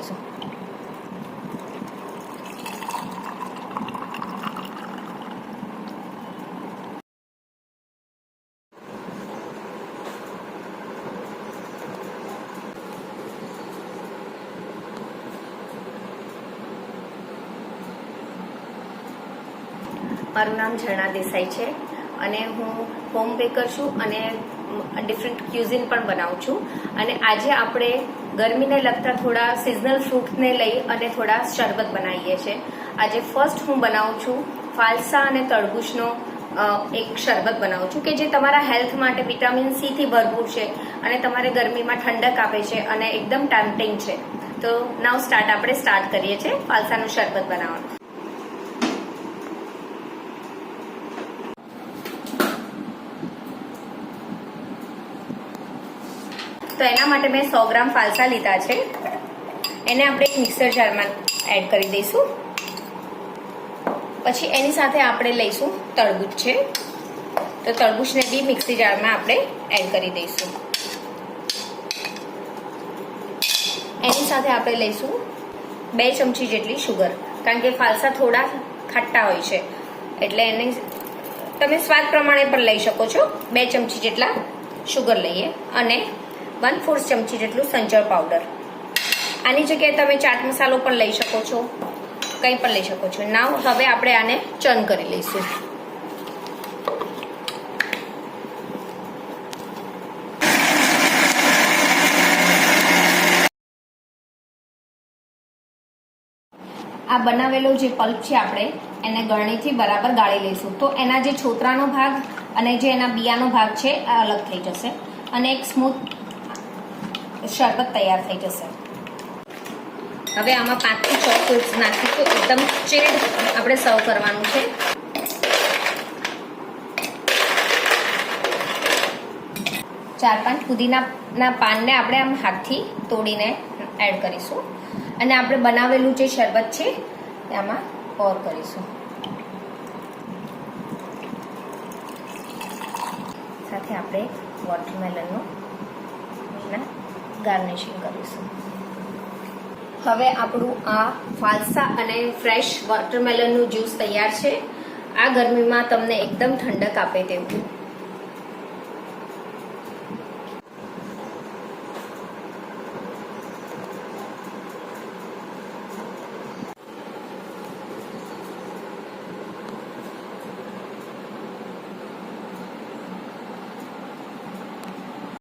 લઈશું. મારું નામ ઝરણા દેસાઈ છે અને હું હોમ બેકર છું અને ડિફરન્ટ ક્યુઝિન પણ બનાવું છું. અને આજે આપણે ગરમીને લગતા થોડા સિઝનલ ફ્રૂટને લઈ અને થોડા શરબત બનાવીએ છીએ. આજે ફર્સ્ટ હું બનાવું છું ફાલસા અને તરબૂચનો એક શરબત બનાવું છું કે જે તમારા હેલ્થ માટે વિટામિન સી થી ભરપૂર છે અને તમારે ગરમીમાં ઠંડક આપે છે અને એકદમ ટેમ્પટિંગ છે. તો નાવ આપણે સ્ટાર્ટ કરીએ છીએ ફાલસાનું શરબત બનાવવાનું. તો એના માટે મેં 100 ગ્રામ ફાલસા લીધા છે. એને આપણે એક મિક્સર જારમાં એડ કરી દઈશું. પછી એની સાથે આપણે લઈશું તરબૂચ છે, તો તરબૂચને બી મિક્સી જારમાં આપણે એડ કરી દઈશું. એની સાથે આપણે લઈશું 2 ચમચી જેટલી શુગર, કારણ કે ફાલસા થોડા ખાટા હોય છે એટલે એને તમે સ્વાદ પ્રમાણે પણ લઈ શકો છો. 2 ચમચી જેટલા શુગર લઈએ અને 1/4 ચમચી જેટલું સંચળ પાવડર. આની જગ્યાએ તમે ચાટ મસાલો પણ લઈ શકો છો, કંઈ પણ લઈ શકો છો. નાવ હવે આપણે આને ચર્ન કરી લઈશું. આ બનાવેલો જે પલ્પ છે આપણે એને ગળણીથી બરાબર ગાળી લઈશું. તો એના જે છોતરાનો ભાગ અને જે એના બિયાનો ભાગ છે આ અલગ થઈ જશે અને એક સ્મૂથ શરબત તૈયાર થઈ જશે. હવે આમાં 5 થી 6 ફ્રૂટ્સ નાખીશું. એકદમ ચેડ આપણે સર્વ કરવાનું છે. ચાર 5 પુદીનાના પાનને આપણે આમ હાથથી તોડીને એડ કરીશું અને આપણે બનાવેલું જે શરબત છે આમાં પોર કરીશું. સાથે આપણે વોટરમેલનનું ગાર્નિશિંગ કરીશું. હવે આપણું આ ફાલસા અને ફ્રેશ વોટરમેલનનું જ્યુસ તૈયાર છે. આ ગરમીમાં તમને એકદમ ઠંડક આપે તેવું